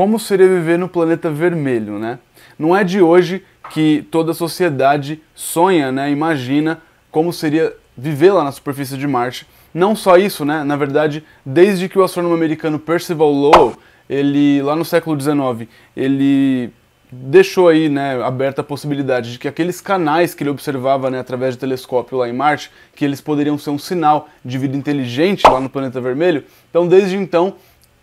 como seria viver no planeta vermelho, né? Não é de hoje que toda a sociedade sonha, né, imagina como seria viver lá na superfície de Marte. Não só isso, né? Na verdade, desde que o astrônomo americano Percival Lowell, ele lá no século XIX, ele deixou aí, né, aberta a possibilidade de que aqueles canais que ele observava, né, através de telescópio lá em Marte, que eles poderiam ser um sinal de vida inteligente lá no planeta vermelho. Então, desde então,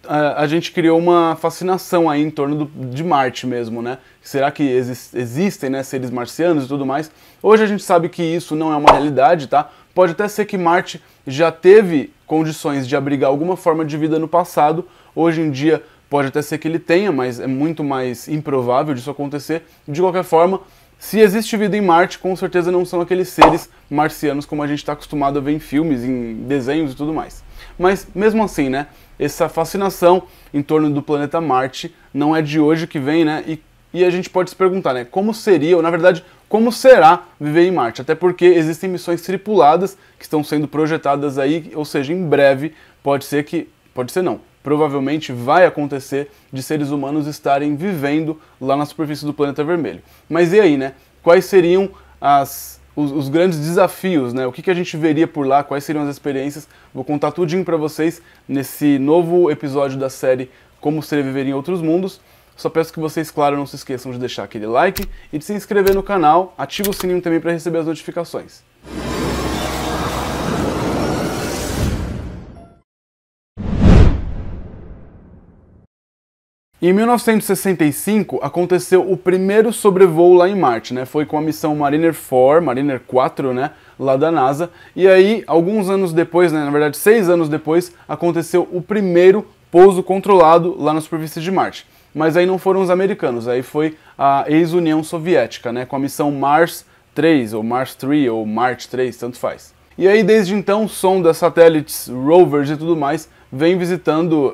a gente criou uma fascinação aí em torno de Marte mesmo, né? Será que existem, né, seres marcianos e tudo mais? Hoje a gente sabe que isso não é uma realidade, tá? Pode até ser que Marte já teve condições de abrigar alguma forma de vida no passado. Hoje em dia pode até ser que ele tenha, mas é muito mais improvável disso acontecer. De qualquer forma, se existe vida em Marte, com certeza não são aqueles seres marcianos como a gente está acostumado a ver em filmes, em desenhos e tudo mais. Mas mesmo assim, né, essa fascinação em torno do planeta Marte não é de hoje que vem, né, e a gente pode se perguntar, né, como seria, ou na verdade, como será viver em Marte? Até porque existem missões tripuladas que estão sendo projetadas aí, ou seja, em breve pode ser não, provavelmente vai acontecer de seres humanos estarem vivendo lá na superfície do planeta vermelho. Mas e aí, né? Quais seriam os grandes desafios, né? O que a gente veria por lá, quais seriam as experiências? Vou contar tudinho para vocês nesse novo episódio da série Como Seria Viver em Outros Mundos. Só peço que vocês, claro, não se esqueçam de deixar aquele like e de se inscrever no canal, ativa o sininho também para receber as notificações. Em 1965 aconteceu o primeiro sobrevoo lá em Marte, né? Foi com a missão Mariner 4, né? Lá da NASA. E aí, alguns anos depois, né? Na verdade 6 anos depois, aconteceu o primeiro pouso controlado lá na superfície de Marte. Mas aí não foram os americanos, aí foi a ex-União Soviética, né? Com a missão Mars 3, ou Mars 3, ou Marte 3, tanto faz. E aí, desde então, sondas, satélites, rovers e tudo mais vem visitando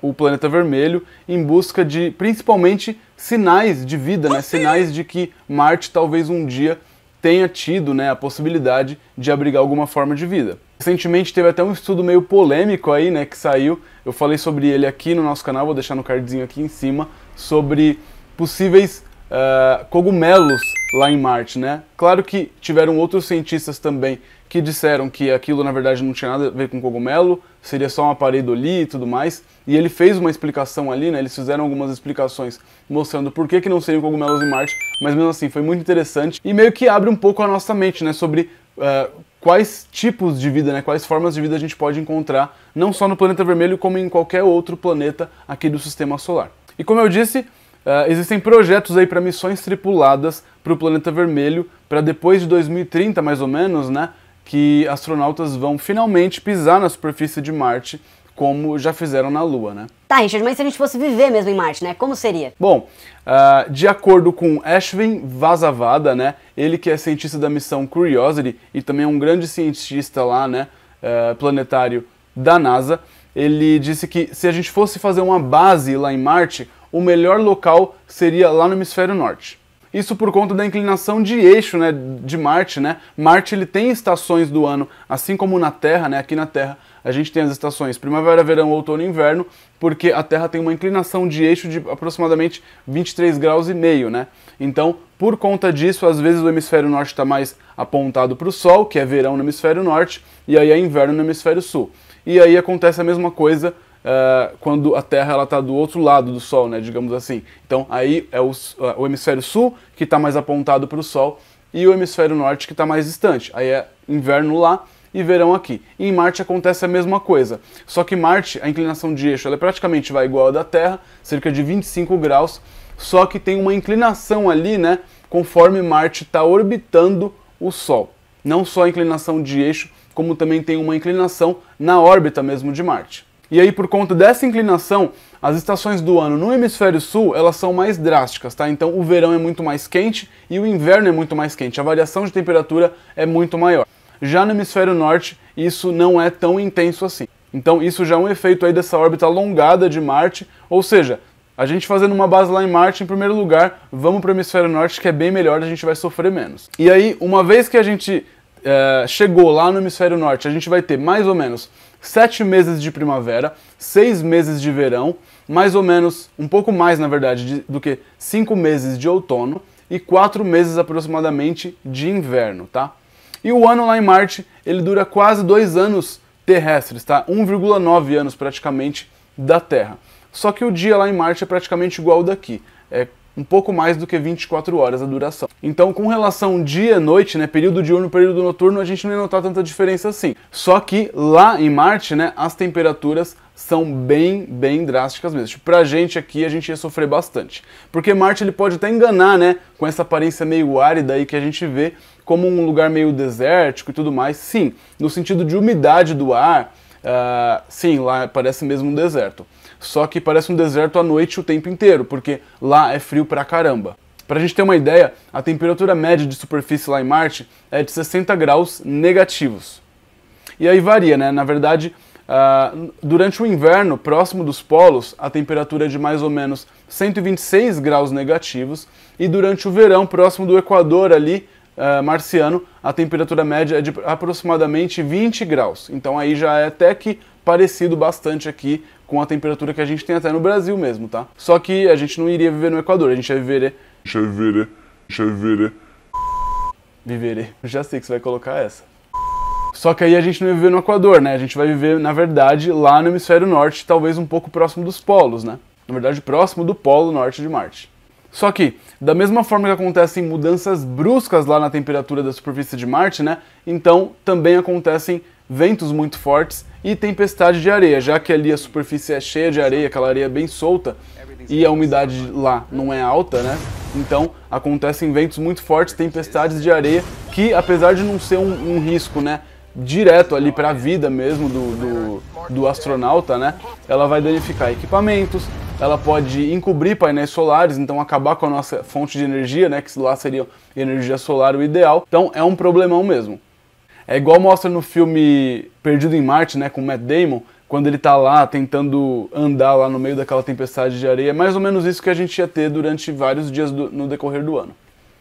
o planeta vermelho em busca de, principalmente, sinais de vida, né? Sinais de que Marte talvez um dia tenha tido, né, a possibilidade de abrigar alguma forma de vida. Recentemente teve até um estudo meio polêmico aí, né, que saiu, eu falei sobre ele aqui no nosso canal, vou deixar no cardzinho aqui em cima, sobre possíveis cogumelos lá em Marte, né? Claro que tiveram outros cientistas também que disseram que aquilo na verdade não tinha nada a ver com cogumelo, seria só uma pareidolia e tudo mais, e ele fez uma explicação ali, né? Eles fizeram algumas explicações mostrando por que não seriam cogumelos em Marte, mas mesmo assim foi muito interessante e meio que abre um pouco a nossa mente, né? Sobre quais tipos de vida, né? Quais formas de vida a gente pode encontrar, não só no planeta vermelho, como em qualquer outro planeta aqui do Sistema Solar. E como eu disse, existem projetos aí para missões tripuladas para o planeta vermelho, para depois de 2030 mais ou menos, né? Que astronautas vão finalmente pisar na superfície de Marte, como já fizeram na Lua, né? Tá, Richard, mas se a gente fosse viver mesmo em Marte, né? Como seria? Bom, de acordo com Ashwin Vasavada, né? Ele que é cientista da missão Curiosity e também é um grande cientista lá, né? Planetário da NASA, ele disse que se a gente fosse fazer uma base lá em Marte, o melhor local seria lá no hemisfério norte. Isso por conta da inclinação de eixo, né, de Marte, né? Marte ele tem estações do ano, assim como na Terra, né? Aqui na Terra a gente tem as estações primavera, verão, outono e inverno, porque a Terra tem uma inclinação de eixo de aproximadamente 23,5 graus, né? Então, por conta disso, às vezes o hemisfério norte está mais apontado para o Sol, que é verão no hemisfério norte, e aí é inverno no hemisfério sul. E aí acontece a mesma coisa quando a Terra está do outro lado do Sol, né, digamos assim. Então aí é o hemisfério sul que está mais apontado para o Sol e o hemisfério norte que está mais distante. Aí é inverno lá e verão aqui. E em Marte acontece a mesma coisa. Só que Marte, a inclinação de eixo, ela praticamente vai igual a da Terra, cerca de 25 graus, só que tem uma inclinação ali, né, conforme Marte está orbitando o Sol. Não só a inclinação de eixo, como também tem uma inclinação na órbita mesmo de Marte. E aí, por conta dessa inclinação, as estações do ano no hemisfério sul, elas são mais drásticas, tá? Então o verão é muito mais quente e o inverno é muito mais quente. A variação de temperatura é muito maior. Já no hemisfério norte, isso não é tão intenso assim. Então isso já é um efeito aí dessa órbita alongada de Marte, ou seja, a gente fazendo uma base lá em Marte, em primeiro lugar, vamos para o hemisfério norte, que é bem melhor, a gente vai sofrer menos. E aí, uma vez que a gente chegou lá no hemisfério norte, a gente vai ter mais ou menos 7 meses de primavera, 6 meses de verão, mais ou menos, um pouco mais na verdade, do que 5 meses de outono e 4 meses aproximadamente de inverno, tá? E o ano lá em Marte, ele dura quase 2 anos terrestres, tá? 1,9 anos praticamente da Terra. Só que o dia lá em Marte é praticamente igual ao daqui, é um pouco mais do que 24 horas a duração. Então, com relação dia-noite, né, período diurno e período noturno, a gente não ia notar tanta diferença assim. Só que lá em Marte, né, as temperaturas são bem drásticas mesmo. Tipo, pra gente aqui, a gente ia sofrer bastante. Porque Marte ele pode até enganar, né, com essa aparência meio árida aí que a gente vê como um lugar meio desértico e tudo mais. Sim, no sentido de umidade do ar, sim, lá parece mesmo um deserto. Só que parece um deserto à noite o tempo inteiro, porque lá é frio pra caramba. Pra gente ter uma ideia, a temperatura média de superfície lá em Marte é de 60 graus negativos. E aí varia, né? Na verdade, durante o inverno, próximo dos polos, a temperatura é de mais ou menos 126 graus negativos. E durante o verão, próximo do Equador ali, marciano, a temperatura média é de aproximadamente 20 graus. Então aí já é até que parecido bastante aqui com a temperatura que a gente tem até no Brasil mesmo, tá? Só que a gente não iria viver no Equador, a gente ia viver... Já sei que você vai colocar essa. Só que aí a gente não ia viver no Equador, né? A gente vai viver, na verdade, lá no hemisfério norte, talvez um pouco próximo dos polos, né? Na verdade, próximo do polo norte de Marte. Só que, da mesma forma que acontecem mudanças bruscas lá na temperatura da superfície de Marte, né? Então, também acontecem ventos muito fortes e tempestade de areia, já que ali a superfície é cheia de areia, aquela areia bem solta, e a umidade lá não é alta, né? Então, acontecem ventos muito fortes, tempestades de areia, que apesar de não ser um risco, né, direto ali para a vida mesmo do astronauta, né? Ela vai danificar equipamentos, ela pode encobrir painéis solares, então acabar com a nossa fonte de energia, né? Que lá seria energia solar o ideal. Então é um problemão mesmo. É igual mostra no filme Perdido em Marte, né? Com Matt Damon, quando ele tá lá tentando andar lá no meio daquela tempestade de areia. É mais ou menos isso que a gente ia ter durante vários dias no decorrer do ano.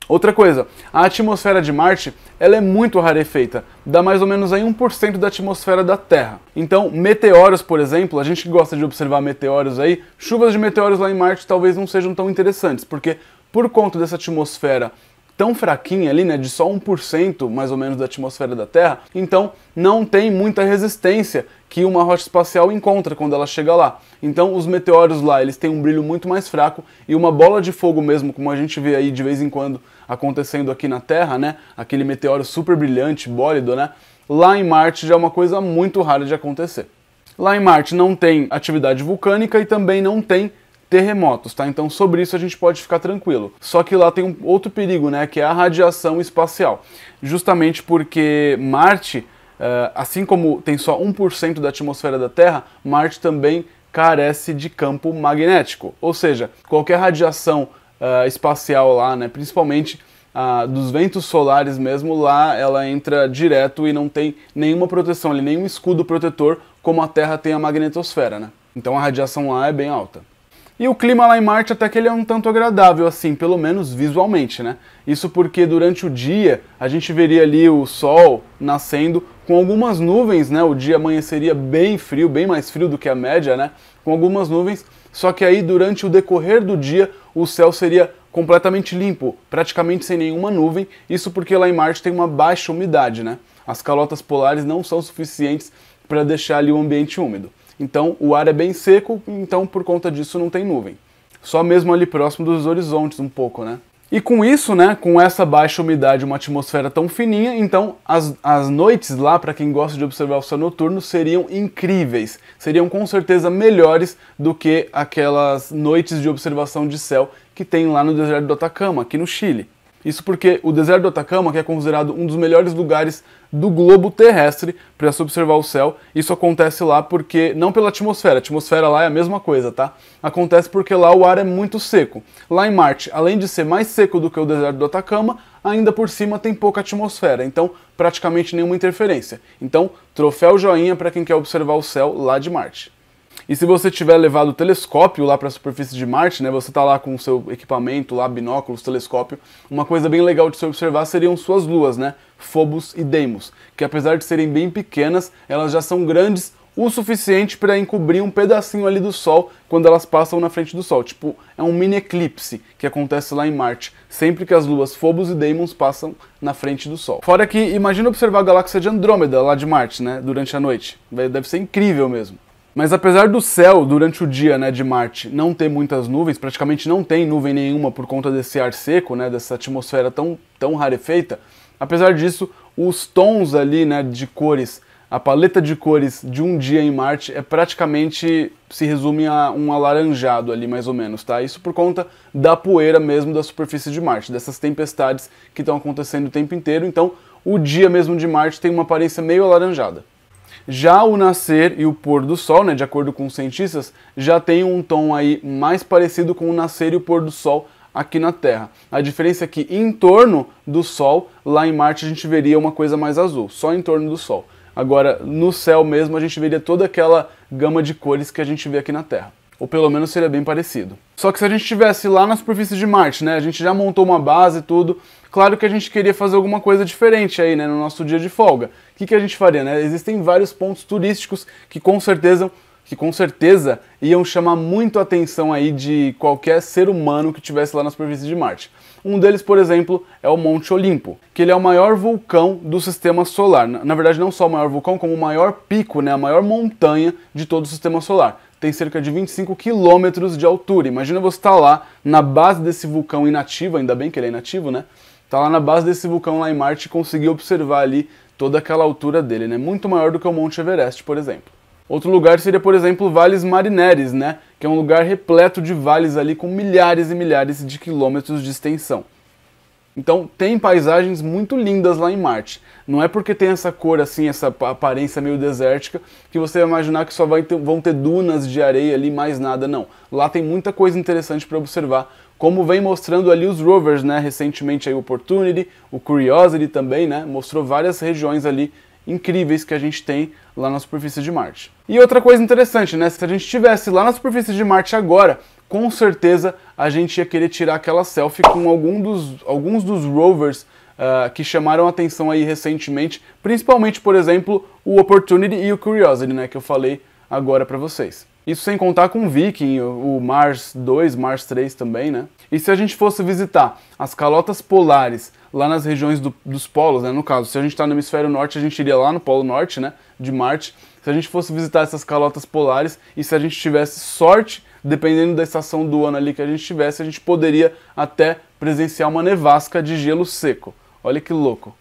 Outra coisa, a atmosfera de Marte, ela é muito rarefeita, dá mais ou menos aí 1% da atmosfera da Terra. Então, meteoros, por exemplo, a gente que gosta de observar meteoros aí, chuvas de meteoros lá em Marte talvez não sejam tão interessantes, porque por conta dessa atmosfera tão fraquinha ali, né, de só 1% mais ou menos da atmosfera da Terra, então não tem muita resistência que uma rocha espacial encontra quando ela chega lá. Então os meteoros lá, eles têm um brilho muito mais fraco e uma bola de fogo mesmo, como a gente vê aí de vez em quando acontecendo aqui na Terra, né, aquele meteoro super brilhante, bólido, né, lá em Marte já é uma coisa muito rara de acontecer. Lá em Marte não tem atividade vulcânica e também não tem terremotos, tá? Então sobre isso a gente pode ficar tranquilo. Só que lá tem um outro perigo, né, que é a radiação espacial. Justamente porque Marte, assim como tem só 1% da atmosfera da Terra, Marte também carece de campo magnético. Ou seja, qualquer radiação espacial lá, né, principalmente dos ventos solares mesmo, lá ela entra direto e não tem nenhuma proteção ali, nenhum escudo protetor como a Terra tem a magnetosfera, né? Então a radiação lá é bem alta. E o clima lá em Marte até que ele é um tanto agradável, assim, pelo menos visualmente, né? Isso porque durante o dia a gente veria ali o sol nascendo com algumas nuvens, né? O dia amanheceria bem frio, bem mais frio do que a média, né? Com algumas nuvens, só que aí durante o decorrer do dia o céu seria completamente limpo, praticamente sem nenhuma nuvem, isso porque lá em Marte tem uma baixa umidade, né? As calotas polares não são suficientes para deixar ali o ambiente úmido. Então o ar é bem seco, então por conta disso não tem nuvem. Só mesmo ali próximo dos horizontes um pouco, né? E com isso, né, com essa baixa umidade, uma atmosfera tão fininha, então as noites lá, para quem gosta de observar o céu noturno, seriam incríveis. Seriam com certeza melhores do que aquelas noites de observação de céu que tem lá no deserto do Atacama, aqui no Chile. Isso porque o deserto do Atacama, que é considerado um dos melhores lugares do globo terrestre para se observar o céu, isso acontece lá porque, não pela atmosfera, a atmosfera lá é a mesma coisa, tá? Acontece porque lá o ar é muito seco. Lá em Marte, além de ser mais seco do que o deserto do Atacama, ainda por cima tem pouca atmosfera, então praticamente nenhuma interferência. Então, troféu joinha para quem quer observar o céu lá de Marte. E se você tiver levado o telescópio lá para a superfície de Marte, né, você está lá com o seu equipamento, lá, binóculos, telescópio, uma coisa bem legal de se observar seriam suas luas, né, Phobos e Deimos, que apesar de serem bem pequenas, elas já são grandes o suficiente para encobrir um pedacinho ali do Sol quando elas passam na frente do Sol. Tipo, é um mini eclipse que acontece lá em Marte, sempre que as luas Phobos e Deimos passam na frente do Sol. Fora que, imagina observar a galáxia de Andrômeda lá de Marte, né, durante a noite. Deve ser incrível mesmo. Mas apesar do céu, durante o dia, né, de Marte, não ter muitas nuvens, praticamente não tem nuvem nenhuma por conta desse ar seco, né, dessa atmosfera tão rarefeita, apesar disso, os tons ali, né, de cores, a paleta de cores de um dia em Marte é praticamente, se resume a um alaranjado ali, mais ou menos, tá? Isso por conta da poeira mesmo da superfície de Marte, dessas tempestades que estão acontecendo o tempo inteiro, então o dia mesmo de Marte tem uma aparência meio alaranjada. Já o nascer e o pôr do Sol, né, de acordo com os cientistas, já tem um tom aí mais parecido com o nascer e o pôr do Sol aqui na Terra. A diferença é que em torno do Sol, lá em Marte a gente veria uma coisa mais azul, só em torno do Sol. Agora, no céu mesmo, a gente veria toda aquela gama de cores que a gente vê aqui na Terra. Ou pelo menos seria bem parecido. Só que se a gente estivesse lá na superfície de Marte, né, a gente já montou uma base e tudo, claro que a gente queria fazer alguma coisa diferente aí, né, no nosso dia de folga. O que a gente faria, né? Existem vários pontos turísticos que com certeza iam chamar muito a atenção aí de qualquer ser humano que estivesse lá na superfície de Marte. Um deles, por exemplo, é o Monte Olimpo, que ele é o maior vulcão do sistema solar. Na verdade, não só o maior vulcão, como o maior pico, né, a maior montanha de todo o sistema solar. Tem cerca de 25 quilômetros de altura. Imagina você estar lá na base desse vulcão inativo, ainda bem que ele é inativo, né? Tá lá na base desse vulcão lá em Marte e conseguir observar ali toda aquela altura dele, né? Muito maior do que o Monte Everest, por exemplo. Outro lugar seria, por exemplo, Valles Marineris, né? Que é um lugar repleto de vales ali com milhares e milhares de quilômetros de extensão. Então tem paisagens muito lindas lá em Marte. Não é porque tem essa cor assim, essa aparência meio desértica, que você vai imaginar que só vão ter dunas de areia ali, mais nada, não. Lá tem muita coisa interessante para observar, como vem mostrando ali os rovers, né? Recentemente aí o Opportunity, o Curiosity também, né? Mostrou várias regiões ali incríveis que a gente tem lá na superfície de Marte. E outra coisa interessante, né? Se a gente estivesse lá na superfície de Marte agora, com certeza a gente ia querer tirar aquela selfie com alguns dos rovers que chamaram a atenção aí recentemente, principalmente, por exemplo, o Opportunity e o Curiosity, né? Que eu falei agora para vocês. Isso sem contar com o Viking, o Mars 2, Mars 3 também, né? E se a gente fosse visitar as calotas polares lá nas regiões dos polos, né? No caso, se a gente está no hemisfério norte, a gente iria lá no polo norte, né? De Marte. Se a gente fosse visitar essas calotas polares e se a gente tivesse sorte, dependendo da estação do ano ali que a gente tivesse, a gente poderia até presenciar uma nevasca de gelo seco. Olha que louco.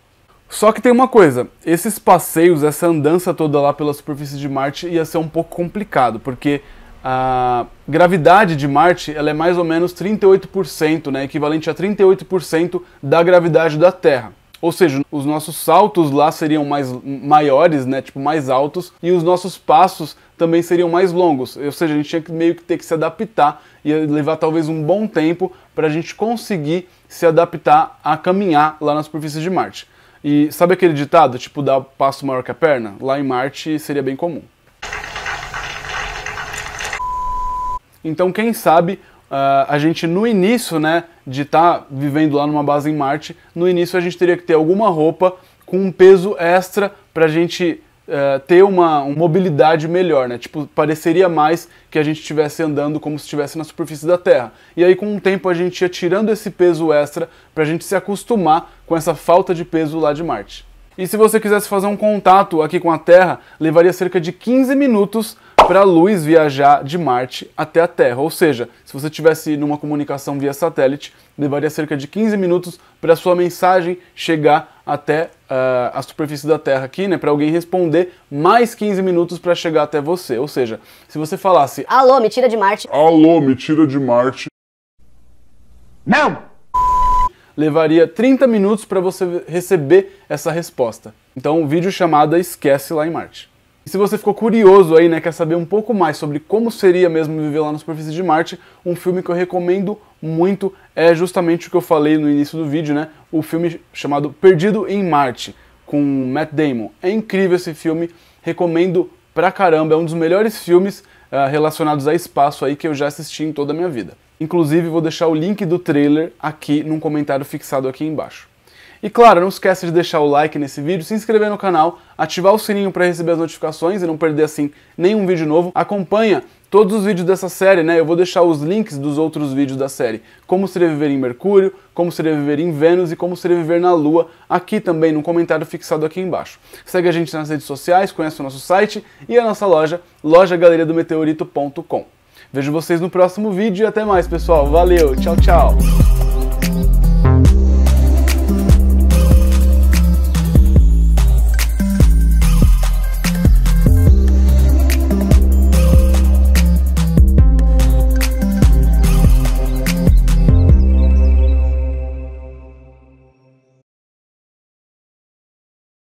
Só que tem uma coisa, esses passeios, essa andança toda lá pela superfície de Marte ia ser um pouco complicado, porque a gravidade de Marte ela é mais ou menos 38%, né, equivalente a 38% da gravidade da Terra. Ou seja, os nossos saltos lá seriam maiores, né, tipo mais altos, e os nossos passos também seriam mais longos. Ou seja, a gente tinha que meio que ter que se adaptar, ia levar talvez um bom tempo para a gente conseguir se adaptar a caminhar lá na superfície de Marte. E sabe aquele ditado, tipo, dar passo maior que a perna? Lá em Marte seria bem comum. Então, quem sabe, a gente no início, né, de estar vivendo lá numa base em Marte, no início a gente teria que ter alguma roupa com um peso extra pra gente ter uma mobilidade melhor, né? Tipo, pareceria mais que a gente estivesse andando como se estivesse na superfície da Terra. E aí, com o tempo, a gente ia tirando esse peso extra pra gente se acostumar com essa falta de peso lá de Marte. E se você quisesse fazer um contato aqui com a Terra, levaria cerca de 15 minutos para a luz viajar de Marte até a Terra. Ou seja, se você estivesse numa comunicação via satélite, levaria cerca de 15 minutos para a sua mensagem chegar até a superfície da Terra aqui, né? Para alguém responder, mais 15 minutos para chegar até você. Ou seja, se você falasse: alô, me tira de Marte. Alô, me tira de Marte. Não! Levaria 30 minutos para você receber essa resposta. Então, vídeo chamada Esquece lá em Marte. E se você ficou curioso aí, né, quer saber um pouco mais sobre como seria mesmo viver lá na superfície de Marte, um filme que eu recomendo muito é justamente o que eu falei no início do vídeo, né? O filme chamado Perdido em Marte, com Matt Damon. É incrível esse filme, recomendo pra caramba, é um dos melhores filmes relacionados a espaço aí que eu já assisti em toda a minha vida. Inclusive, vou deixar o link do trailer aqui num comentário fixado aqui embaixo. E claro, não esqueça de deixar o like nesse vídeo, se inscrever no canal, ativar o sininho para receber as notificações e não perder assim nenhum vídeo novo. Acompanha todos os vídeos dessa série, né? Eu vou deixar os links dos outros vídeos da série. Como seria viver em Mercúrio, como seria viver em Vênus e como seria viver na Lua, aqui também no comentário fixado aqui embaixo. Segue a gente nas redes sociais, conhece o nosso site e a nossa loja, lojagaleriadometeorito.com. Vejo vocês no próximo vídeo e até mais, pessoal. Valeu, tchau, tchau!